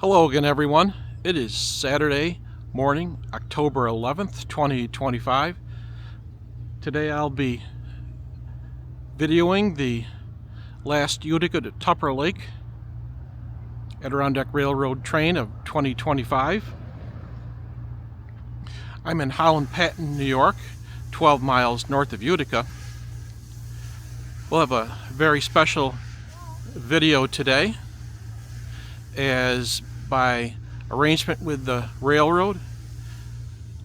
Hello again, everyone. It is Saturday morning, October 11th, 2025. Today I'll be videoing the last Utica-Tupper Lake Adirondack Railroad train of 2025. I'm in Holland Patent, New York, 12 miles north of Utica. We'll have a very special video today, as by arrangement with the railroad,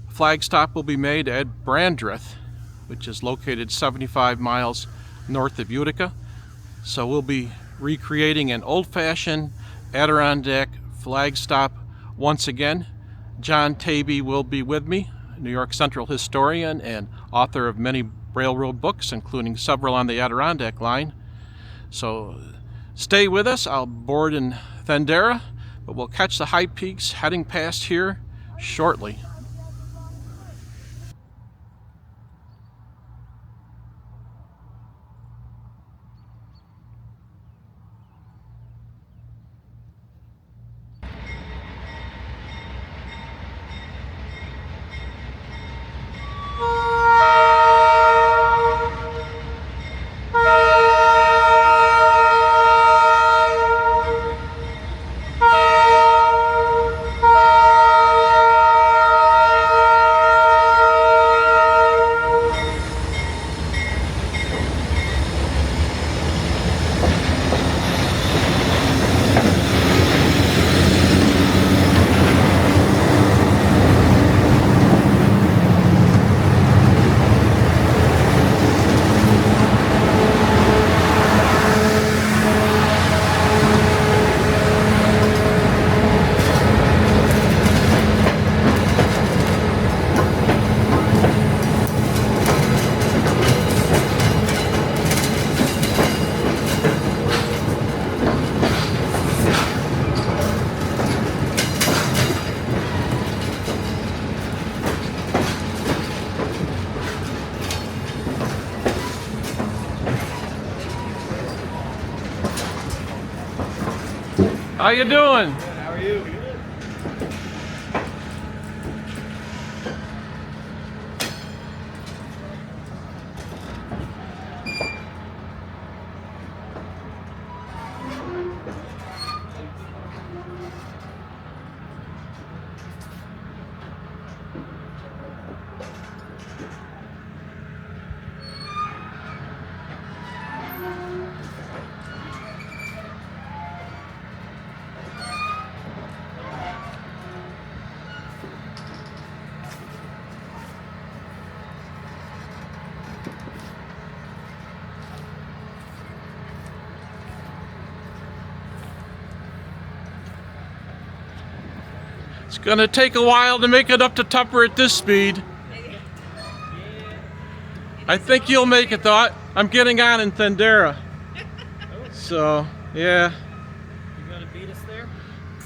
a flag stop will be made at Brandreth, which is located 75 miles north of Utica. So we'll be recreating an old-fashioned Adirondack flag stop once again. John Taibi will be with me, New York Central historian and author of many railroad books, including several on the Adirondack line. So stay with us. I'll board in Thendera, but we'll catch the high peaks heading past here shortly. How you doing? Good. How are you? It's gonna take a while to make it up to Tupper at this speed. I think you'll make it though. I'm getting on in Thendera. So, yeah. You gonna beat us there?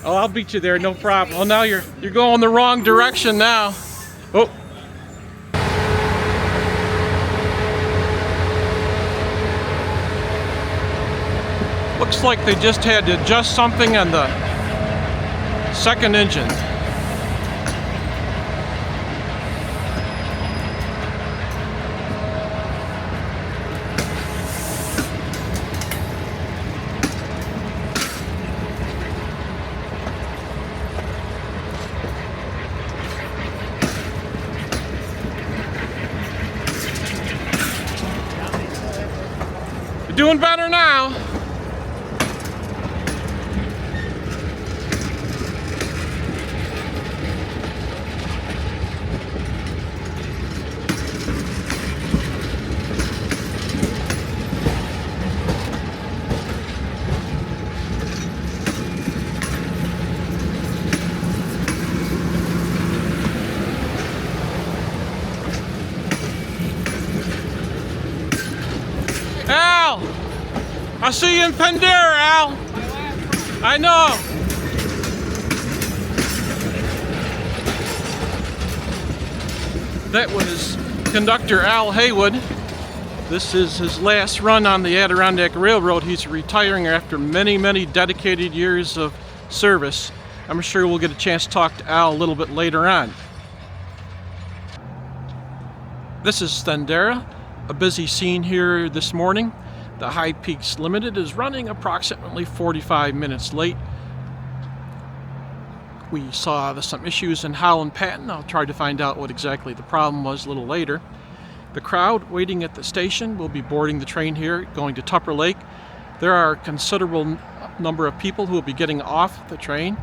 Oh, I'll beat you there, no problem. Oh, now you're going the wrong direction now. Oh. Looks like they just had to adjust something on the second engine. You're doing better now. Al! I'll see you in Thendera, Al! I know! That was conductor Al Haywood. This is his last run on the Adirondack Railroad. He's retiring after many, many dedicated years of service. I'm sure we'll get a chance to talk to Al a little bit later on. This is Thendera, a busy scene here this morning. The High Peaks Limited is running approximately 45 minutes late. We saw some issues in Holland Patent. I'll try to find out what exactly the problem was a little later. The crowd waiting at the station will be boarding the train here, going to Tupper Lake. There are a considerable number of people who will be getting off the train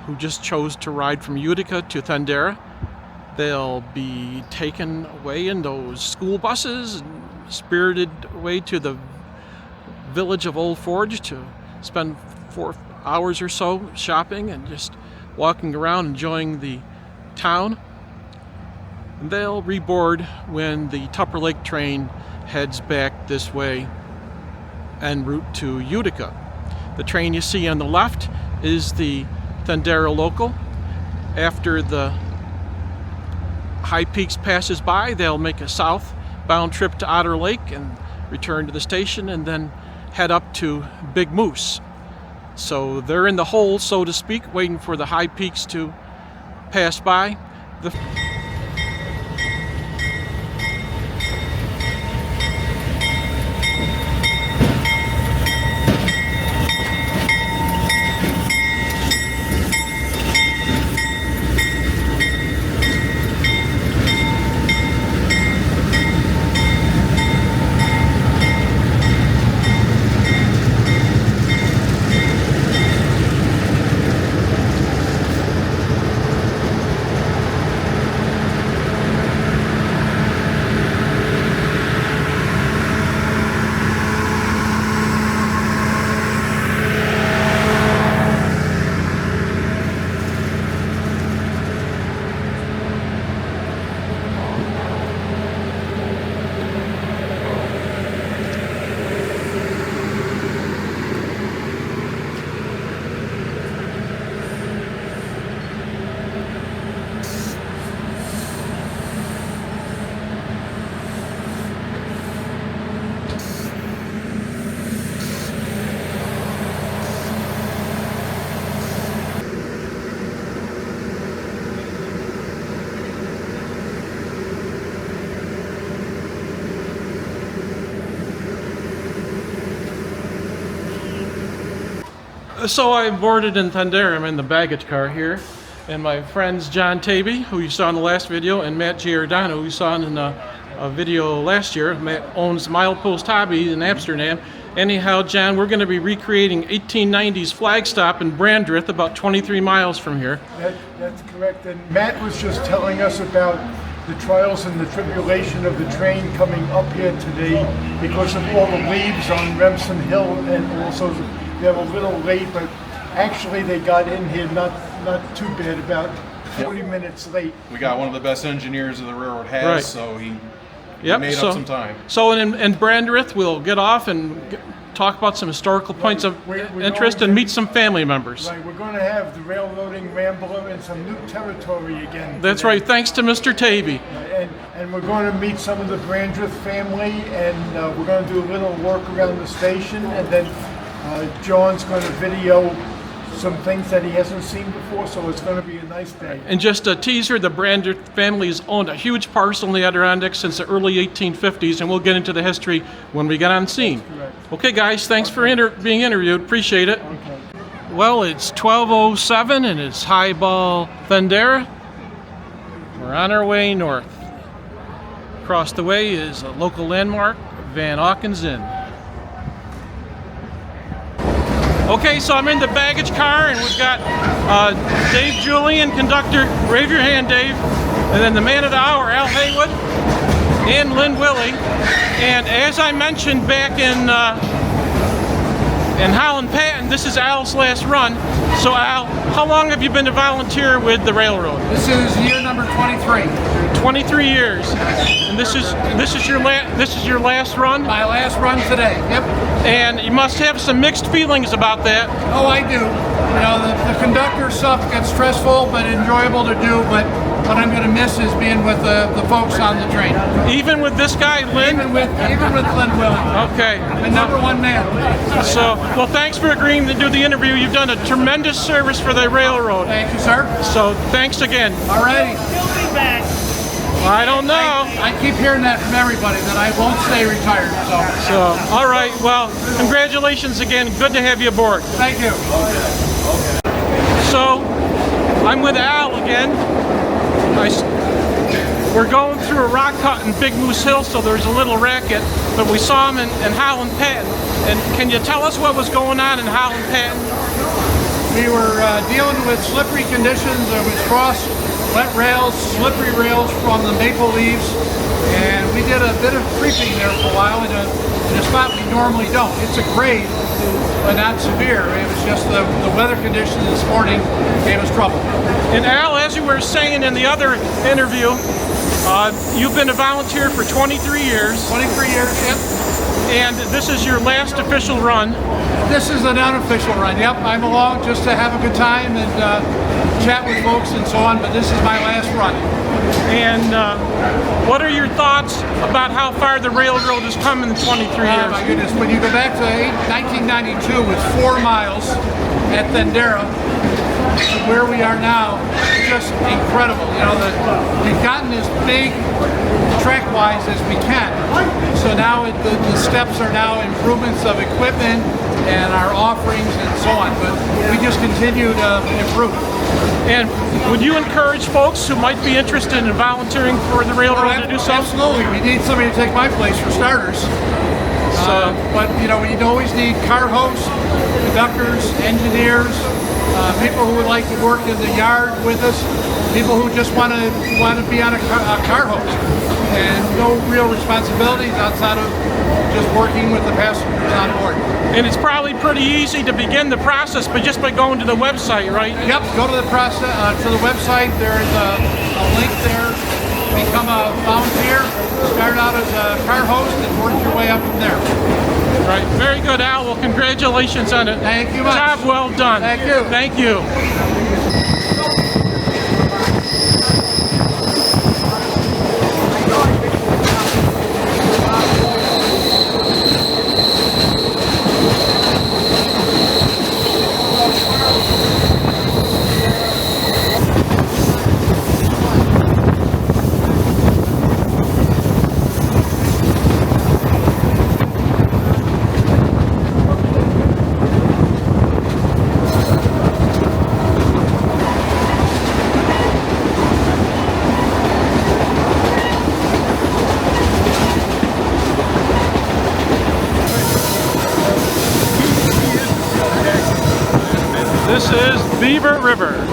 who just chose to ride from Utica to Thendera. They'll be taken away in those school buses and spirited away to the village of Old Forge to spend 4 hours or so shopping and just walking around enjoying the town. And they'll reboard when the Tupper Lake train heads back this way en route to Utica. The train you see on the left is the Thendera local. After the High Peaks passes by, they'll make a southbound trip to Otter Lake and return to the station and then head up to Big Moose. So they're in the hole, so to speak, waiting for the High Peaks to pass by. So I boarded in Thendera. I'm in the baggage car here, and my friends John Taibi, who you saw in the last video, and Matt Giordano, who you saw in a video last year. Matt owns Milepost Hobby in Amsterdam. Anyhow, John, we're going to be recreating 1890's flag stop in Brandreth, about 23 miles from here. That's correct. And Matt was just telling us about the trials and the tribulation of the train coming up here today because of all the leaves on Remsen Hill, and also they were a little late, but actually they got in here not too bad, about 40 minutes late. We got one of the best engineers the railroad has, Right. so he Yep. made up some time. So in Brandreth, we'll get off and talk about some historical points of We're interest going and to- meet some family members. Right, we're going to have the railroading rambler and some new territory again. That's today. right, thanks to Mr. Taibi. And we're going to meet some of the Brandreth family, and we're going to do a little work around the station, and then John's going to video some things that he hasn't seen before, so it's going to be a nice day. And just a teaser, the Brandreth family has owned a huge parcel in the Adirondacks since the early 1850s, and we'll get into the history when we get on scene. correct. Okay, guys, thanks for being interviewed. Appreciate it. Okay. Well, it's 12:07 and it's Highball Thendera. We're on our way north. Across the way is a local landmark, Van Auken's Inn. Okay, so I'm in the baggage car and we've got Dave Julian, conductor. Wave your hand, Dave. And then the man of the hour, Al Haywood, and Lynn Willie. And as I mentioned back in Holland Patent, this is Al's last run. So Al, how long have you been a volunteer with the railroad? This is year number 23. 23 years. And this is your last run? My last run today. Yep. And you must have some mixed feelings about that. Oh, I do. You know, the conductor stuff gets stressful but enjoyable to do, but what I'm going to miss is being with the folks on the train. Even with this guy, Lynn? Even with Lynn Willing. Okay. The number one man. So, well, thanks for agreeing to do the interview. You've done a tremendous service for the railroad. Thank you, sir. So, thanks again. All righty. I don't know. I keep hearing that from everybody, that I won't stay retired. So, all right. Well, congratulations again. Good to have you aboard. Thank you. So, I'm with Al again. We're going through a rock cut in Big Moose Hill, so there's a little racket, but we saw him in Holland Patent. And can you tell us what was going on in Holland Patent? We were dealing with slippery conditions. There was frost, wet rails, slippery rails from the maple leaves, and we did a bit of creeping there for a while in a spot we normally don't. It's a grade, but not severe. It was just the weather conditions this morning gave us trouble. And Al, as you were saying in the other interview, you've been a volunteer for 23 years. 23 years, yep. And this is your last official run. This is an unofficial run, yep. I'm along just to have a good time and chat with folks and so on, but this is my last run. And what are your thoughts about how far the railroad has come in 23 years? Oh my goodness, when you go back to 1992 with 4 miles at Thendera, to where we are now, just incredible. You know, we've gotten as big track-wise as we can. So now the steps are now improvements of equipment and our offerings and so on. But we just continue to improve. And would you encourage folks who might be interested in volunteering for the railroad to do so? Absolutely. We need somebody to take my place for starters. But you know, we always need car hosts, conductors, engineers, people who would like to work in the yard with us, people who just want to be on a car host, and no real responsibilities outside of just working with the passengers on board. And it's probably pretty easy to begin the process, but just by going to the website, right? Yep. Go to the website. There's a link there. Become a volunteer. Start out as a car host and work your way up from there. Right. Very good, Al. Well, congratulations on it. Thank you much. Job well done. Thank you. Thank you. This is Beaver River.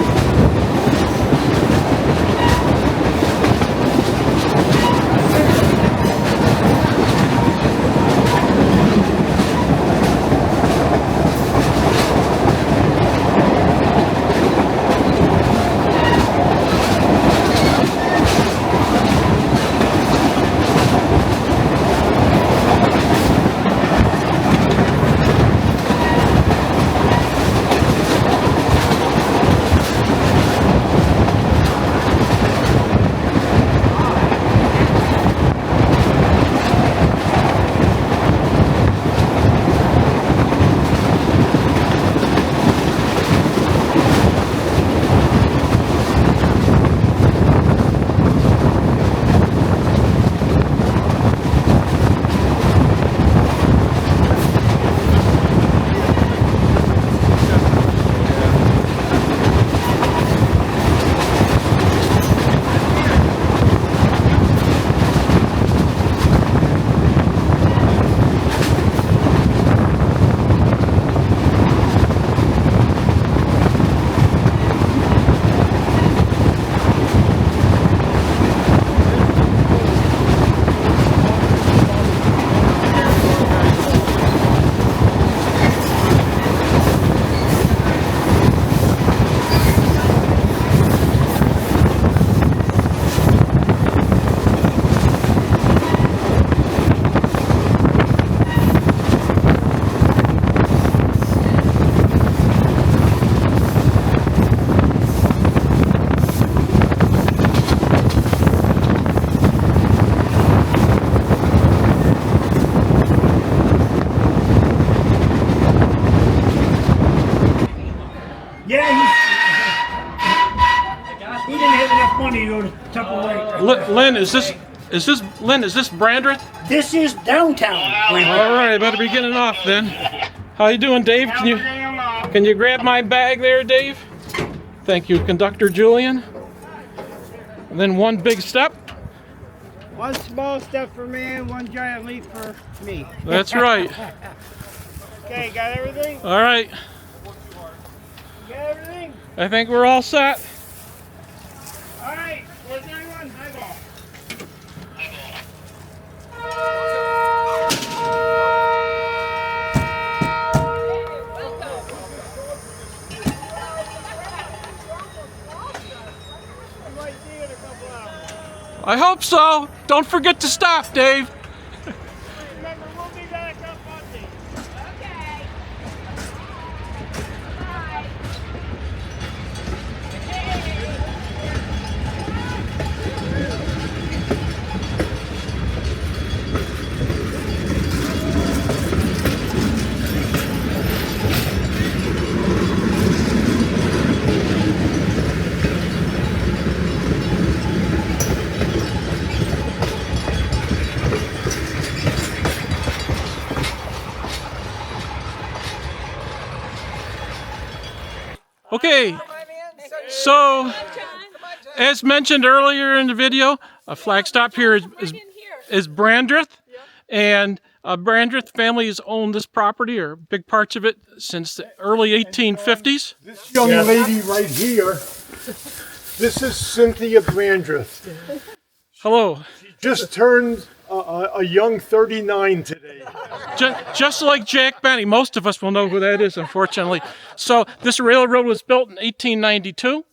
Yeah, he didn't have enough money to go to Tupper. Lynn, is this Brandreth? This is downtown. All right, I better be getting off then. How you doing, Dave? Can you grab my bag there, Dave? Thank you, Conductor Julian. And then one big step. One small step for man, one giant leap for me. That's right. Okay, got everything? All right. Got everything? I think we're all set. All right, where's everyone? Eyeball. I hope so. Don't forget to stop, Dave. Remember, we'll be back up Monday. Okay. Okay, so as mentioned earlier in the video, a flag stop here is Brandreth, and Brandreth family has owned this property, or big parts of it, since the early 1850s. This young lady right here, this is Cynthia Brandreth. Hello. Just turned a young 39 today. Just like Jack Benny, most of us will know who that is, unfortunately. So this railroad was built in 1892.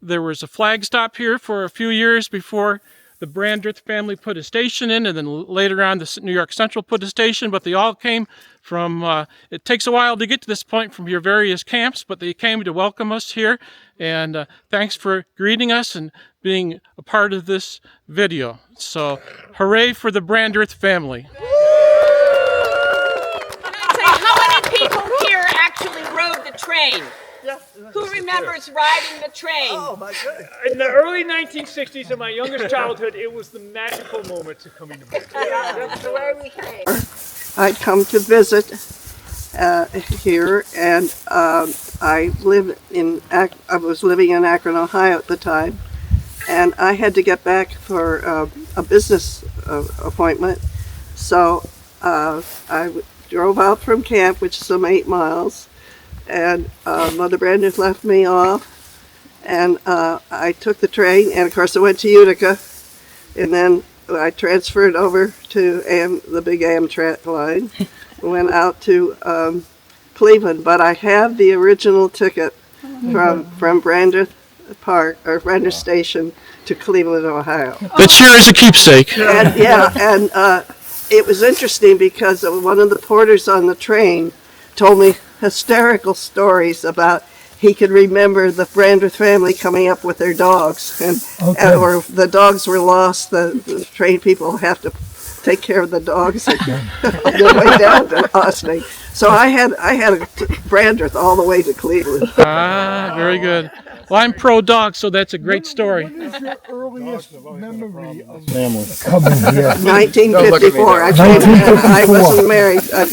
There was a flag stop here for a few years before the Brandreth family put a station in, and then later on the New York Central put a station, but they all came from, it takes a while to get to this point from your various camps, but they came to welcome us here, and thanks for greeting us and being a part of this video. So, hooray for the Brandreth family. How many people here actually rode the train? Who remembers riding the train? Oh my goodness. In the early 1960s, in my youngest childhood, it was the magical moment of coming to Brandreth. That's the way we came. I'd come to visit here, and I was living in Akron, Ohio at the time, and I had to get back for a business appointment. So I drove out from camp, which is some 8 miles, and Mother Brandreth left me off, and I took the train, and of course I went to Utica, and then I transferred over to the big Amtrak line, went out to Cleveland, but I have the original ticket from Brandreth Park, or Brandreth Station, to Cleveland, Ohio. That sure is a keepsake. And it was interesting because one of the porters on the train told me hysterical stories about he could remember the Brandreth family coming up with their dogs, or the dogs were lost. The train people have to take care of the dogs on their way down to Austin. So I had a Brandreth all the way to Cleveland. Ah, very good. Well, I'm pro dog, so that's a great story. What is your earliest memory of coming here? 1954. I wasn't married. I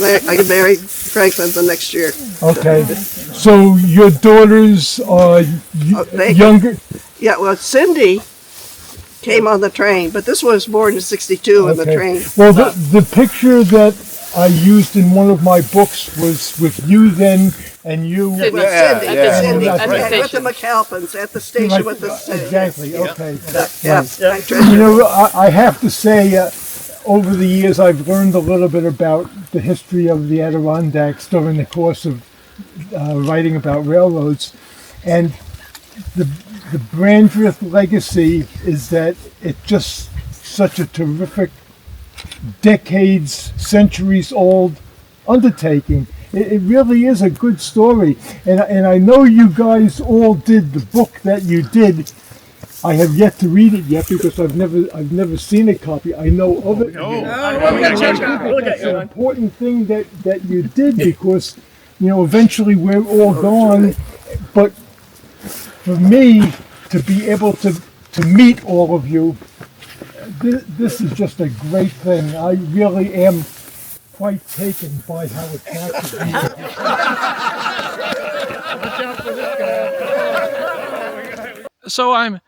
married Franklin the next year. Okay. So your daughters are younger? Yeah, well, Cindy came on the train, but this was born in '62 in the train. Well, the picture that I used in one of my books was with you then and you. Cindy, with the McAlpins at the station with the exactly. Okay. Yeah. You know, I have to say, over the years, I've learned a little bit about the history of the Adirondacks during the course of writing about railroads, and the Brandreth legacy is that it's just such a terrific, decades, centuries old undertaking. It really is a good story, and I know you guys all did the book that you did. I have yet to read it yet because I've never seen a copy. I know of it. It's an important thing that you did because, you know, eventually we're all gone, but for me to be able to meet all of you, this is just a great thing. I really am quite taken by how it's happened. So I've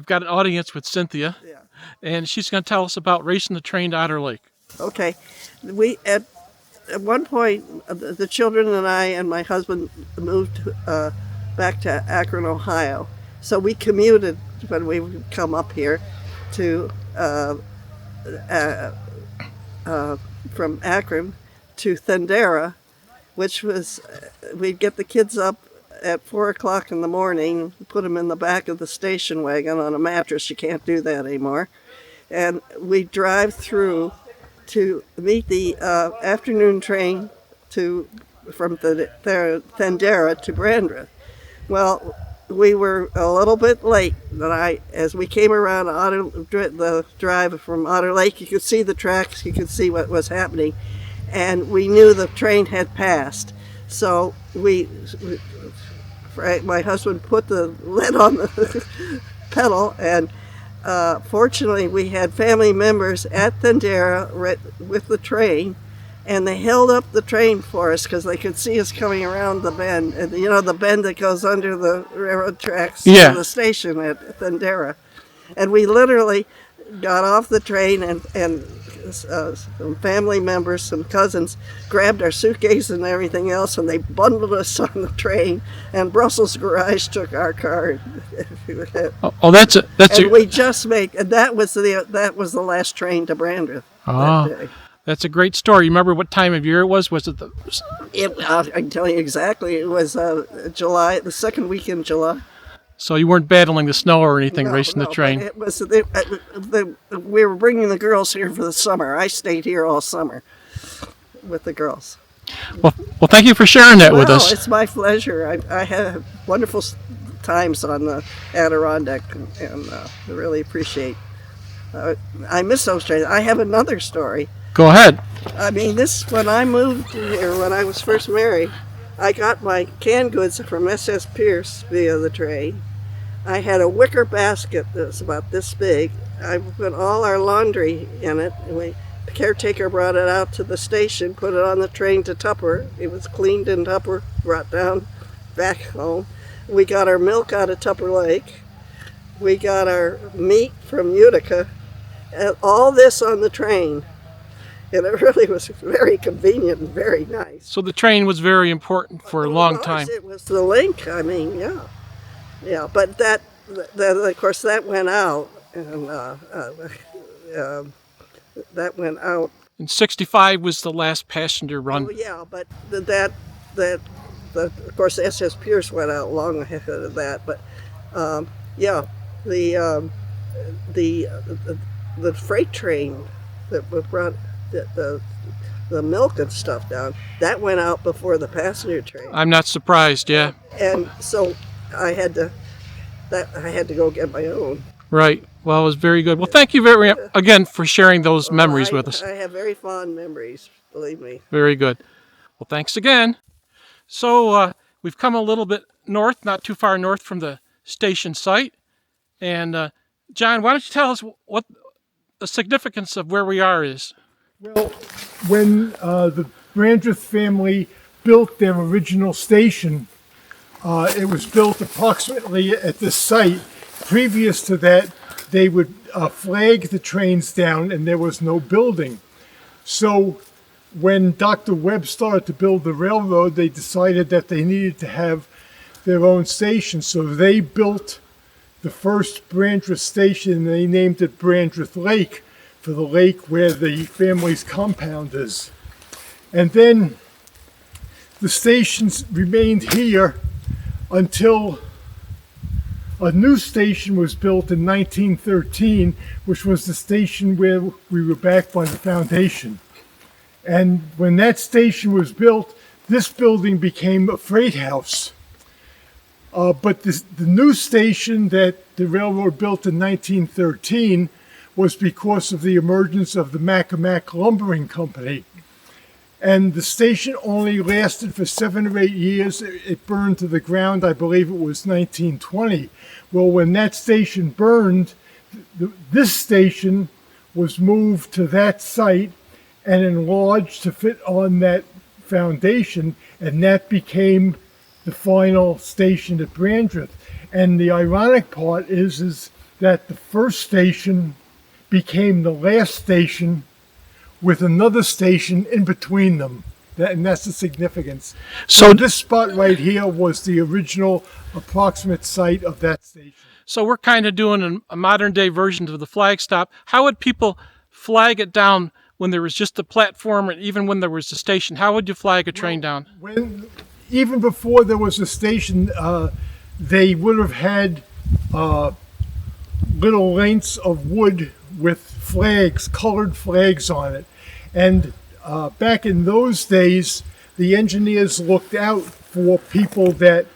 got an audience with Cynthia, Yeah. and she's going to tell us about racing the train to Otter Lake. Okay. We at one point, the children and I and my husband moved back to Akron, Ohio. So we commuted when we would come up here to from Akron to Thendera, which was we'd get the kids up at 4 o'clock in the morning, put them in the back of the station wagon on a mattress. You can't do that anymore. And we'd drive through to meet the afternoon train from Thendera to Brandreth. Well, we were a little bit late, but as we came around the drive from Otter Lake, you could see the tracks, you could see what was happening, and we knew the train had passed. So my husband put the lid on the pedal, and fortunately we had family members at Thendera with the train, and they held up the train for us because they could see us coming around the bend, and the bend that goes under the railroad tracks to the station at Thendera. And we literally got off the train, and some family members, some cousins, grabbed our suitcase and everything else, and they bundled us on the train, and Brussels Garage took our car. We just made, and that was the last train to Brandreth that day. That's a great story. You remember what time of year it was? Was it I can tell you exactly. It was July, the second week in July. So you weren't battling the snow or anything, racing the train? It was, we were bringing the girls here for the summer. I stayed here all summer with the girls. Well, thank you for sharing that with us. It's my pleasure. I had wonderful times on the Adirondack, and I really appreciate. I miss those trains. I have another story. Go ahead. I mean, when I moved here, when I was first married, I got my canned goods from S.S. Pierce via the train. I had a wicker basket that was about this big. I put all our laundry in it, and the caretaker brought it out to the station, put it on the train to Tupper. It was cleaned in Tupper, brought down back home. We got our milk out of Tupper Lake. We got our meat from Utica, and all this on the train. And it really was very convenient and very nice. So the train was very important for a long time. It was the link. I mean, yeah. But that of course, that went out, and that went out. And 65 was the last passenger run. Oh, yeah, but of course, S.S. Pierce went out long ahead of that. But the freight train that brought the milk and stuff down, that went out before the passenger train. I'm not surprised, yeah. And so I had to go get my own. Right. Well, it was very good. Well, thank you again for sharing those memories with us. I have very fond memories, believe me. Very good. Well, thanks again. So we've come a little bit north, not too far north from the station site. And John, why don't you tell us what the significance of where we are is? Well, when the Brandreth family built their original station, it was built approximately at this site. Previous to that, they would flag the trains down, and there was no building. So when Dr. Webb started to build the railroad, they decided that they needed to have their own station. So they built the first Brandreth station, and they named it Brandreth Lake, for the lake where the family's compound is. And then the stations remained here until a new station was built in 1913, which was the station where we were backed by the foundation. And when that station was built, this building became a freight house. But the new station that the railroad built in 1913 was because of the emergence of the Mackinac Lumbering Company. And the station only lasted for 7 or 8 years. It burned to the ground, I believe it was 1920. Well, when that station burned, this station was moved to that site and enlarged to fit on that foundation, and that became the final station at Brandreth. And the ironic part is that the first station became the last station with another station in between them. And that's the significance. So this spot right here was the original approximate site of that station. So we're kind of doing a modern day version of the flag stop. How would people flag it down when there was just a platform, or even when there was a station? How would you flag a train down? Even before there was a station, they would have had little lengths of wood with flags, colored flags on it. And back in those days, the engineers looked out for people that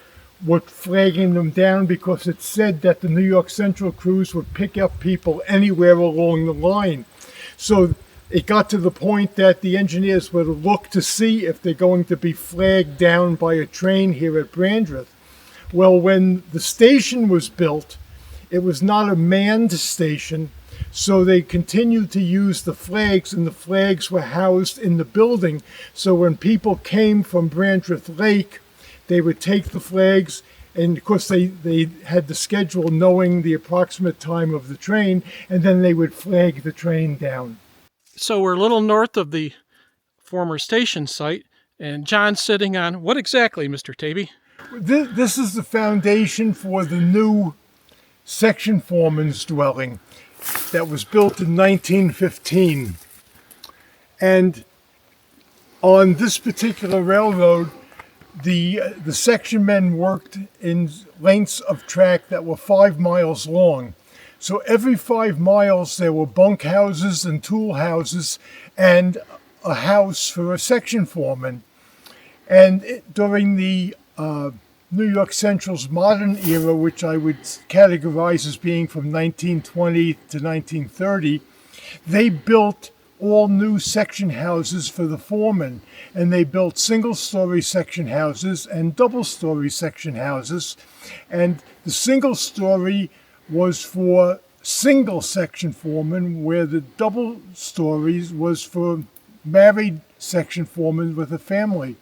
were flagging them down, because it said that the New York Central crews would pick up people anywhere along the line. So it got to the point that the engineers would look to see if they're going to be flagged down by a train here at Brandreth. Well, when the station was built, it was not a manned station, so they continued to use the flags, and the flags were housed in the building. So when people came from Brandreth Lake, they would take the flags, and of course they had the schedule knowing the approximate time of the train, and then they would flag the train down. So we're a little north of the former station site, and John's sitting on what exactly, Mr. Taibi? This is the foundation for the new section foreman's dwelling that was built in 1915. And on this particular railroad, the section men worked in lengths of track that were 5 miles long. So every 5 miles there were bunk houses and tool houses and a house for a section foreman. And during the New York Central's modern era, which I would categorize as being from 1920 to 1930, they built all new section houses for the foremen. And they built single-story section houses and double-story section houses. And the single-story was for single section foremen, where the double stories was for married section foremen with a family.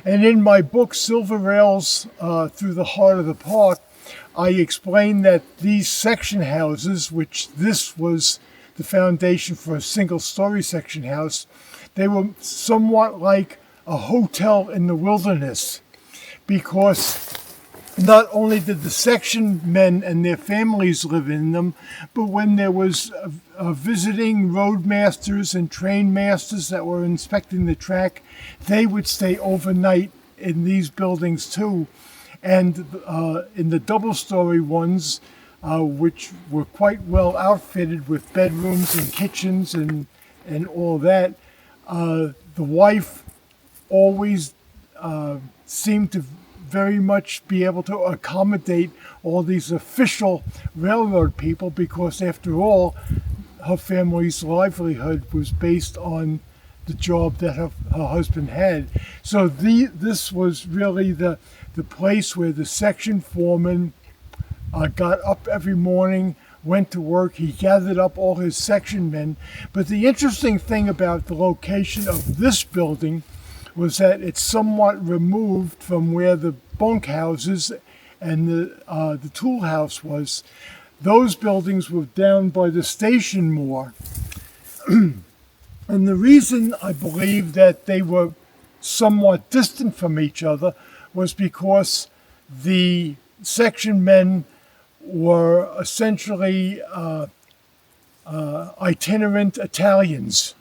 And in my book, Silver Rails Through the Heart of the Park, I explain that these section houses, which this was the foundation for a single-story section house, they were somewhat like a hotel in the wilderness, because not only did the section men and their families live in them, but when there was visiting roadmasters and train masters that were inspecting the track, they would stay overnight in these buildings too. And in the double-story ones, which were quite well outfitted with bedrooms and kitchens and all that, the wife always seemed to very much be able to accommodate all these official railroad people, because after all, her family's livelihood was based on the job that her husband had. So this was really the place where the section foreman got up every morning, went to work. He gathered up all his section men. But the interesting thing about the location of this building was that it's somewhat removed from where the bunk houses and the tool house was. Those buildings were down by the station more. And the reason I believe that they were somewhat distant from each other was because the section men were essentially itinerant Italians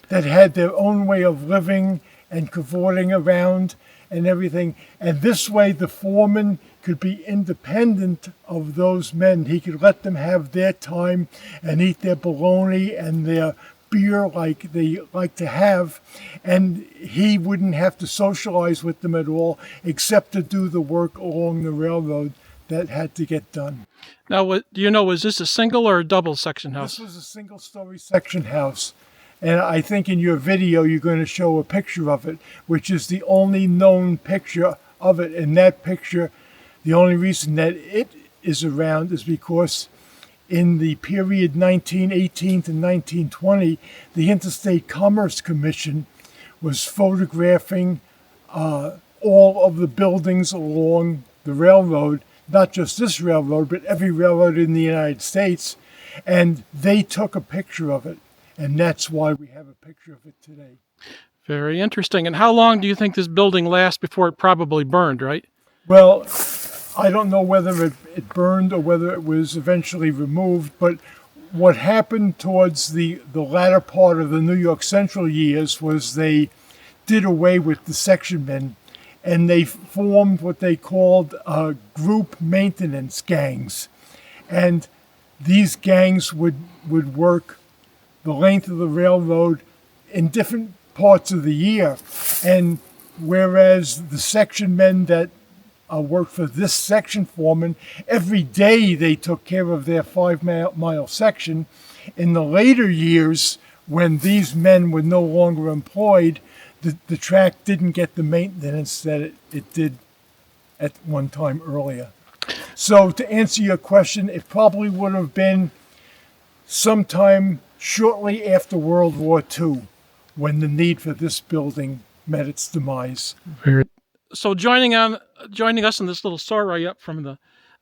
that had their own way of living and cavorting around and everything. And this way the foreman could be independent of those men. He could let them have their time and eat their bologna and their beer like they like to have, and he wouldn't have to socialize with them at all, except to do the work along the railroad that had to get done. Now, do you know, was this a single or a double section house? This was a single-story section house. And I think in your video you're going to show a picture of it, which is the only known picture of it. And that picture, the only reason that it is around is because in the period 1918 to 1920, the Interstate Commerce Commission was photographing all of the buildings along the railroad, not just this railroad, but every railroad in the United States. And they took a picture of it. And that's why we have a picture of it today. Very interesting. And how long do you think this building lasts before it probably burned, right? Well, I don't know whether it burned or whether it was eventually removed, but what happened towards the latter part of the New York Central years was they did away with the section men, and they formed what they called group maintenance gangs. And these gangs would work the length of the railroad in different parts of the year. And whereas the section men that worked for this section foreman, every day they took care of their 5-mile section. In the later years, when these men were no longer employed, the track didn't get the maintenance that it did at one time earlier. So to answer your question, it probably would have been sometime shortly after World War II when the need for this building met its demise. So joining us in this little story up from the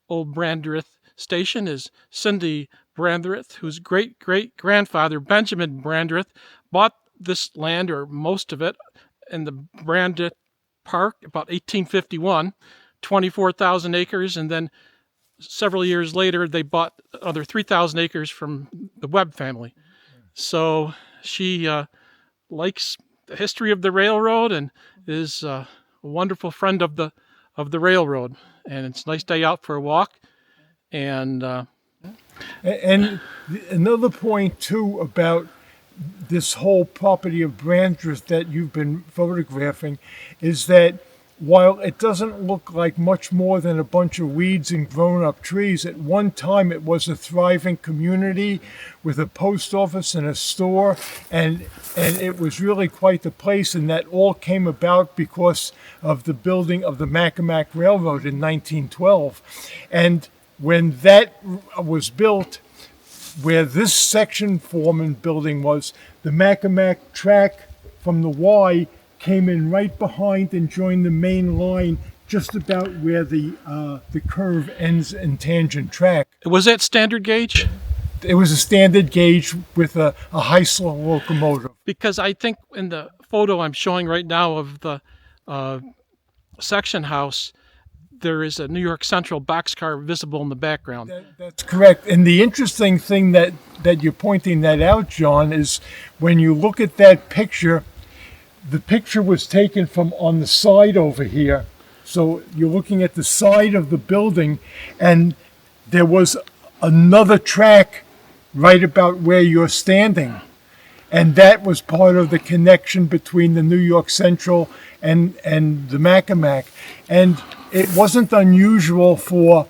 old Brandreth station is Cindy Brandreth, whose great-great-grandfather, Benjamin Brandreth, bought this land, or most of it, in the Brandreth Park about 1851, 24,000 acres, and then several years later they bought other 3,000 acres from the Webb family. So she likes the history of the railroad and is a wonderful friend of the railroad. And it's a nice day out for a walk. And another point too about this whole property of Brandreth that you've been photographing is that while it doesn't look like much more than a bunch of weeds and grown-up trees, at one time it was a thriving community with a post office and a store, and it was really quite the place, and that all came about because of the building of the Utica-Tupper Railroad in 1912. And when that was built, where this section foreman building was, the Utica-Tupper track from the Y came in right behind and joined the main line just about where the curve ends in tangent track. was that standard gauge? It was a standard gauge with a Heisler locomotive. Because I think in the photo I'm showing right now of the section house, there is a New York Central boxcar visible in the background. That's correct. And the interesting thing that you're pointing that out, John, is when you look at that picture, the picture was taken from on the side over here. So you're looking at the side of the building, and there was another track right about where you're standing. And that was part of the connection between the New York Central and the Utica-Tupper. And it wasn't unusual for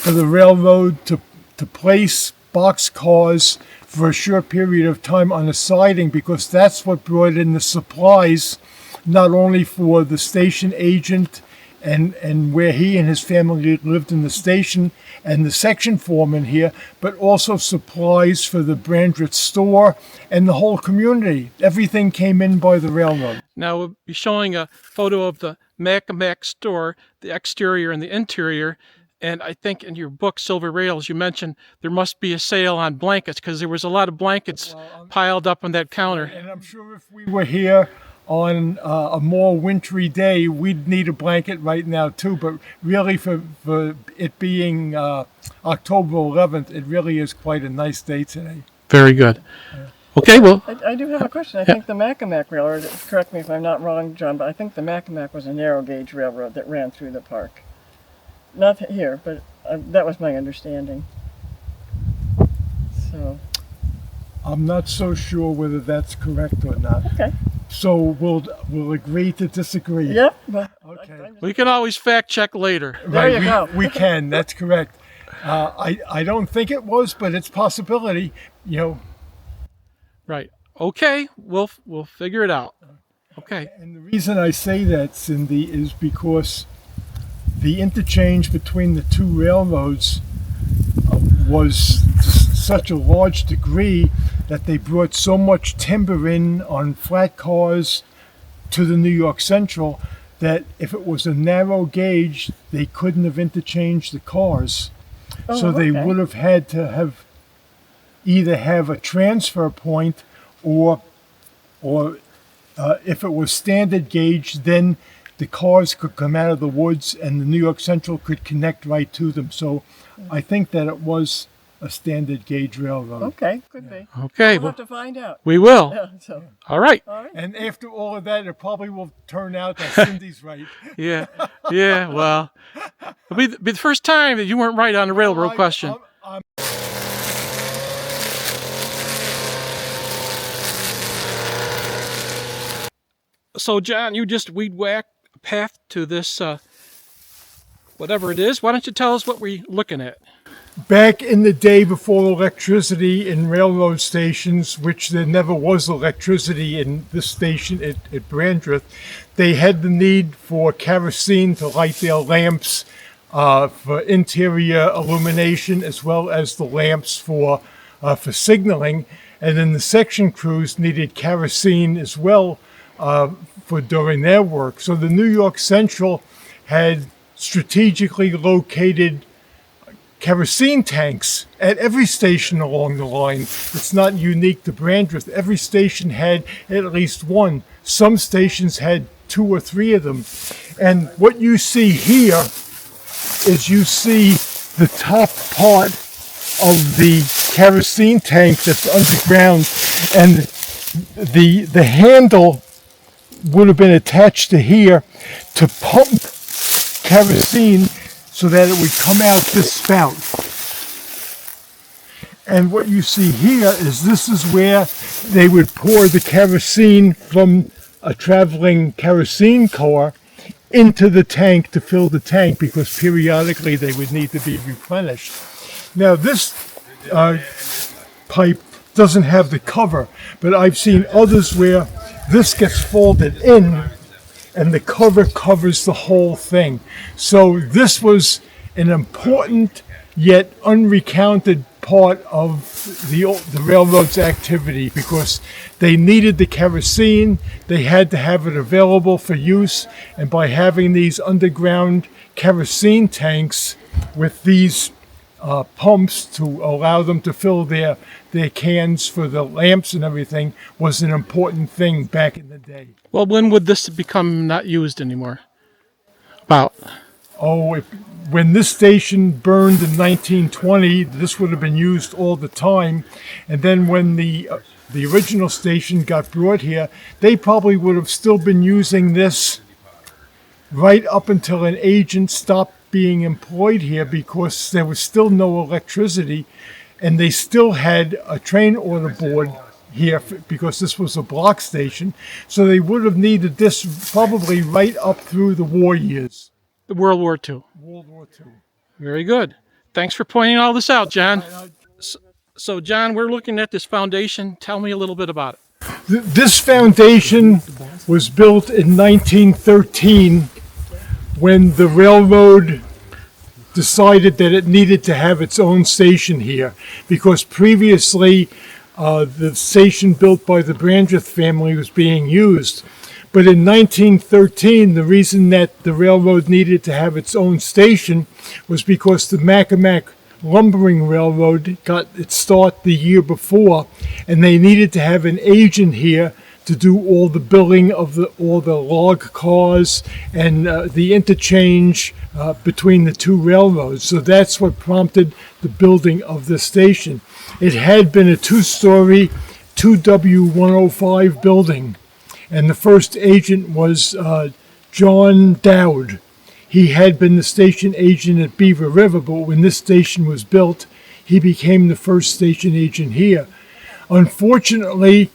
the railroad to place boxcars for a short period of time on a siding, because that's what brought in the supplies, not only for the station agent and where he and his family lived in the station and the section foreman here, but also supplies for the Brandreth store and the whole community. Everything came in by the railroad. Now we'll be showing a photo of the Utica-Tupper store, the exterior and the interior. And I think in your book, Silver Rails, you mentioned there must be a sale on blankets, because there was a lot of blankets piled up on that counter. And I'm sure if we were here on a more wintry day, we'd need a blanket right now too. But really, for it being October 11th, it really is quite a nice day today. Very good. Okay, well, I do have a question. I think the Utica-Tupper Railroad, correct me if I'm not wrong, John, but I think the Utica-Tupper was a narrow gauge railroad that ran through the park. Not here, but that was my understanding. So I'm not so sure whether that's correct or not. Okay. So we'll agree to disagree. Yep. But Okay. we can always fact check later. There you go. We can. That's correct. I don't think it was, but it's possibility. You know. Right. Okay, we'll figure it out. Okay. And the reason I say that, Cindy, is because the interchange between the two railroads was to such a large degree that they brought so much timber in on flat cars to the New York Central that if it was a narrow gauge, they couldn't have interchanged the cars. So they would have had to have either have a transfer point or if it was standard gauge, then the cars could come out of the woods and the New York Central could connect right to them. So I think that it was a standard gauge railroad. Okay, could be. Okay. We'll have to find out. We will. Yeah, so. All right. And after all of that, it probably will turn out that Cindy's right. Yeah. Yeah. Well, it'll be the first time that you weren't right on the railroad question. So, John, you just weed whack a path to this, whatever it is. Why don't you tell us what we're looking at? Back in the day before electricity in railroad stations, which there never was electricity in this station at Brandreth, they had the need for kerosene to light their lamps for interior illumination, as well as the lamps for signaling. And then the section crews needed kerosene as well for during their work. So the New York Central had strategically located kerosene tanks at every station along the line. It's not unique to Brandreth. Every station had at least one. Some stations had 2 or 3 of them. And what you see here is you see the top part of the kerosene tank that's underground, and the handle would have been attached to here to pump kerosene so that it would come out this spout. And what you see here is this is where they would pour the kerosene from a traveling kerosene car into the tank to fill the tank, because periodically they would need to be replenished. Now this pipe doesn't have the cover, but I've seen others where this gets folded in and the cover covers the whole thing. So this was an important yet unrecounted part of the railroad's activity, because they needed the kerosene, they had to have it available for use, and by having these underground kerosene tanks with these pumps to allow them to fill their cans for the lamps and everything was an important thing back in the day. Well, when would this become not used anymore? About? When this station burned in 1920, this would have been used all the time. And then when the original station got brought here, they probably would have still been using this right up until an agent stopped being employed here, because there was still no electricity, and they still had a train order board here because this was a block station. So they would have needed this probably right up through the war years. World War II. World War II. Very good. Thanks for pointing all this out, John. So, John, we're looking at this foundation. Tell me a little bit about it. This foundation was built in 1913 when the railroad decided that it needed to have its own station here, because previously the station built by the Brandreth family was being used. But in 1913, the reason that the railroad needed to have its own station was because the Mackinac Lumbering Railroad got its start the year before, and they needed to have an agent here to do all the billing of all the log cars and the interchange between the two railroads. So that's what prompted the building of the station. It had been a 2-story 2W105 building, and the first agent was John Dowd. He had been the station agent at Beaver River, but when this station was built, he became the first station agent here. Unfortunately,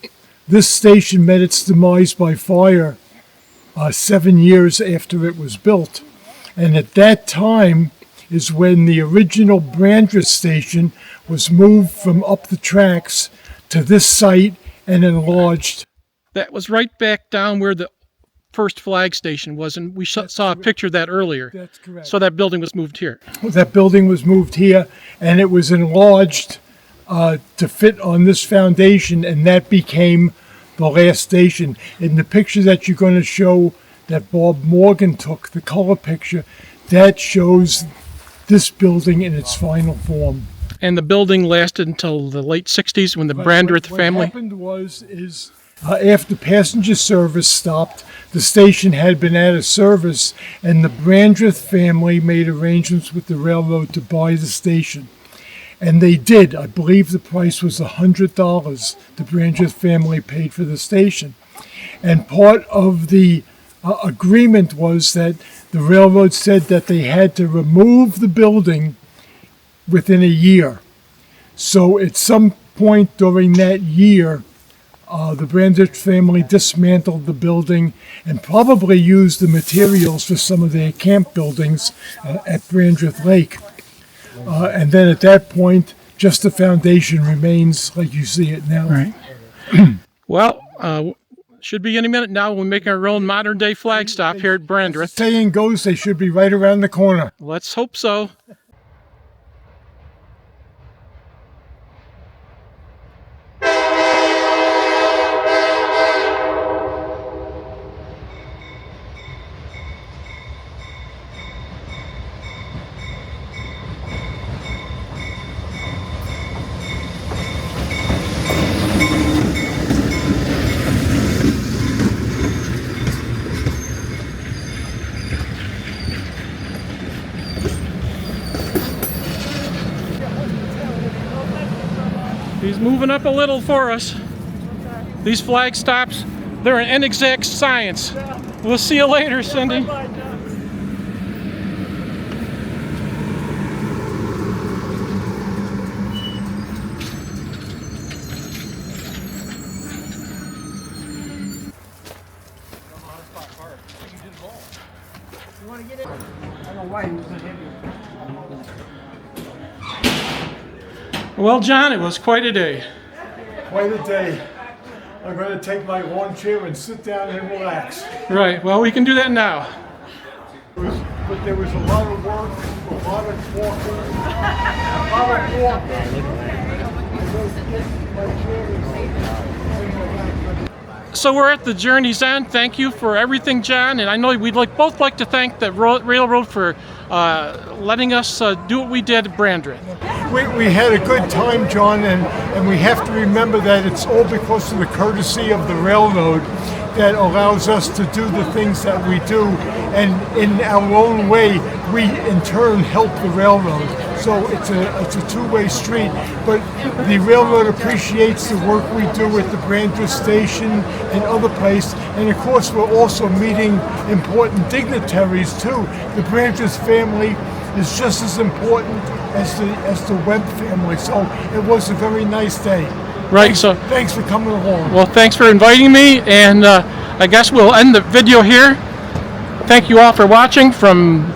this station met its demise by fire 7 years after it was built. And at that time is when the original Brandreth station was moved from up the tracks to this site and enlarged. That was right back down where the first flag station was, and we saw a picture of that earlier. That's correct. So that building was moved here. That building was moved here, and it was enlarged to fit on this foundation, and that became the last station. In the picture that you're going to show that Bob Morgan took, the color picture, that shows this building in its final form. And the building lasted until the late 60s when the Brandreth family... What happened was, after passenger service stopped, the station had been out of service, and the Brandreth family made arrangements with the railroad to buy the station. And they did. I believe the price was $100 the Brandreth family paid for the station. And part of the agreement was that the railroad said that they had to remove the building within a year. So at some point during that year, the Brandreth family dismantled the building and probably used the materials for some of their camp buildings at Brandreth Lake. And then at that point, just the foundation remains like you see it now. Right. Well, should be any minute now. We're making our own modern day flag stop here at Brandreth. Saying goes, they should be right around the corner. Let's hope so. He's moving up a little for us. These flag stops, they're an inexact science. We'll see you later, Cindy. Well, John, it was quite a day. Quite a day. I'm going to take my lawn chair and sit down and relax. Right, well, we can do that now. But there was a lot of work, a lot of talking, a lot of walking. So we're at the journey's end. Thank you for everything, John. And I know we'd both like to thank the railroad for letting us do what we did at Brandreth. We had a good time, John, and we have to remember that it's all because of the courtesy of the railroad that allows us to do the things that we do, and in our own way, we in turn help the railroad. So it's a two-way street, but the railroad appreciates the work we do at the Brandreth station and other places, and of course we're also meeting important dignitaries too. The Brandreth family is just as important as the Webb family, so it was a very nice day. Right, thanks for coming along. Well, thanks for inviting me, and I guess we'll end the video here. Thank you all for watching from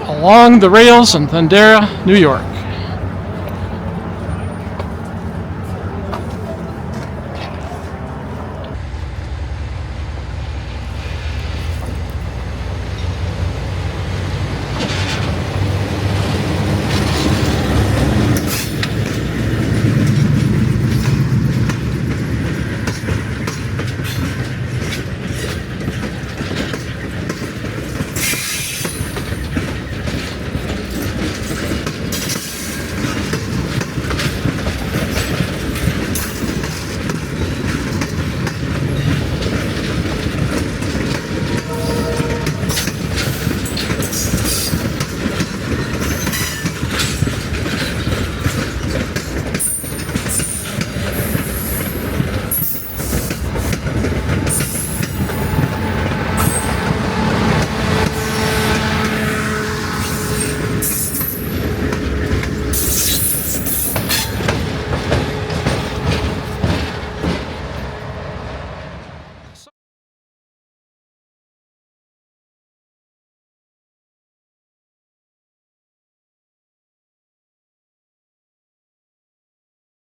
along the rails in Thendera, New York.